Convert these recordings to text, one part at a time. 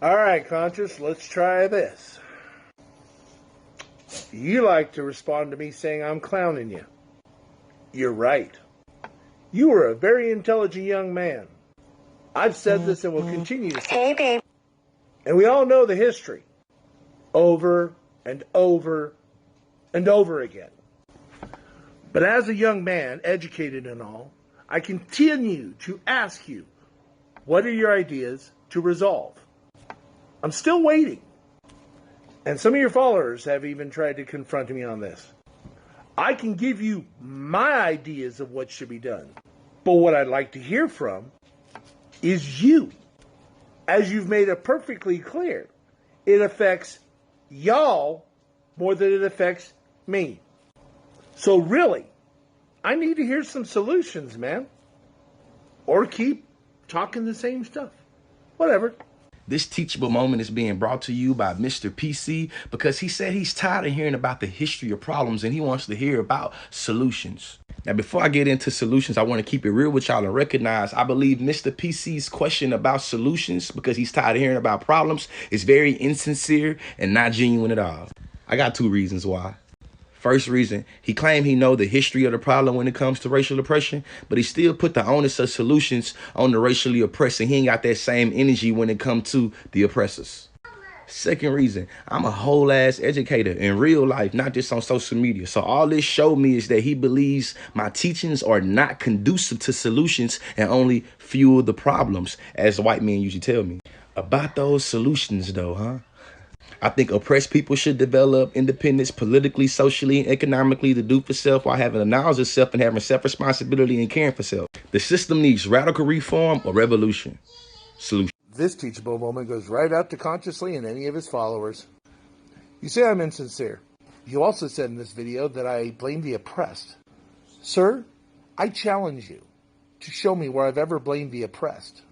All right, conscious, let's try this. You like to respond to me saying I'm clowning you. You're right. You are a very intelligent young man. I've said this and will continue to say. Hey, babe. And we all know the history. Over and over and over again. But as a young man, educated and all, I continue to ask you, what are your ideas to resolve? I'm still waiting. And some of your followers have even tried to confront me on this. I can give you my ideas of what should be done. But what I'd like to hear from is you. As you've made it perfectly clear, it affects y'all more than it affects me. So really, I need to hear some solutions, man. Or keep talking the same stuff. Whatever. This teachable moment is being brought to you by Mr. PC because he said he's tired of hearing about the history of problems and he wants to hear about solutions. Now, before I get into solutions, I want to keep it real with y'all and recognize I believe Mr. PC's question about solutions, because he's tired of hearing about problems, is very insincere and not genuine at all. I got two reasons why. First reason, he claimed he know the history of the problem when it comes to racial oppression, but he still put the onus of solutions on the racially oppressed, and he ain't got that same energy when it comes to the oppressors. Second reason, I'm a whole ass educator in real life, not just on social media. So all this showed me is that he believes my teachings are not conducive to solutions and only fuel the problems, as white men usually tell me. About those solutions though, huh? I think oppressed people should develop independence politically, socially, and economically to do for self while having a knowledge of self and having self-responsibility and caring for self. The system needs radical reform or revolution. Solution. This teachable moment goes right out to Consciously and any of his followers. You say I'm insincere. You also said in this video that I blame the oppressed. Sir, I challenge you to show me where I've ever blamed the oppressed.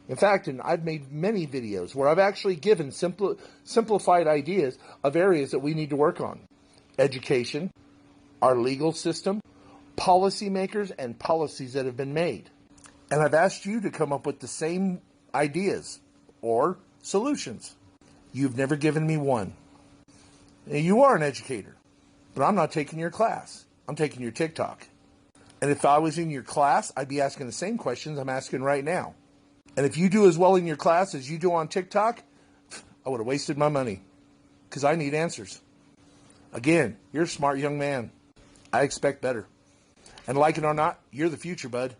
In fact, I've made many videos where I've actually given simplified ideas of areas that we need to work on. Education, our legal system, policymakers, and policies that have been made. And I've asked you to come up with the same ideas or solutions. You've never given me one. Now, you are an educator, but I'm not taking your class. I'm taking your TikTok. And if I was in your class, I'd be asking the same questions I'm asking right now. And if you do as well in your class as you do on TikTok, I would have wasted my money because I need answers. Again, you're a smart young man. I expect better. And like it or not, you're the future, bud.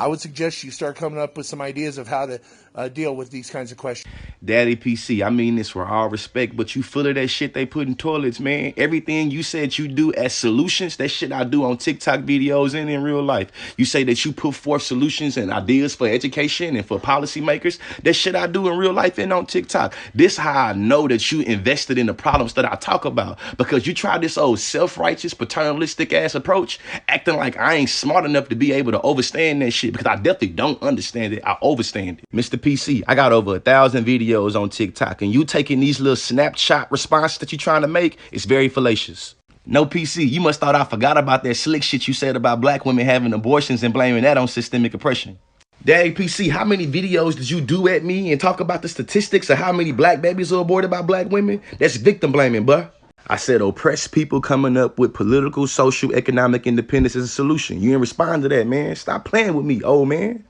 I would suggest you start coming up with some ideas of how to deal with these kinds of questions. Daddy PC, I mean this with all respect, but you full of that shit they put in toilets, man. Everything you said you do as solutions, that shit I do on TikTok videos and in real life. You say that you put forth solutions and ideas for education and for policymakers. That shit I do in real life and on TikTok. This how I know that you invested in the problems that I talk about, because you try this old self-righteous, paternalistic ass approach, acting like I ain't smart enough to be able to understand that shit, because I definitely don't understand it. I overstand it. Mr. PC, I got over 1,000 videos on TikTok, and you taking these little snapshot responses that you're trying to make, it's very fallacious. No, PC, you must thought I forgot about that slick shit you said about black women having abortions and blaming that on systemic oppression. Daddy PC, how many videos did you do at me and talk about the statistics of how many black babies are aborted by black women? That's victim blaming, bruh. I said oppressed people coming up with political, social, economic independence as a solution. You ain't respond to that, man. Stop playing with me, old man.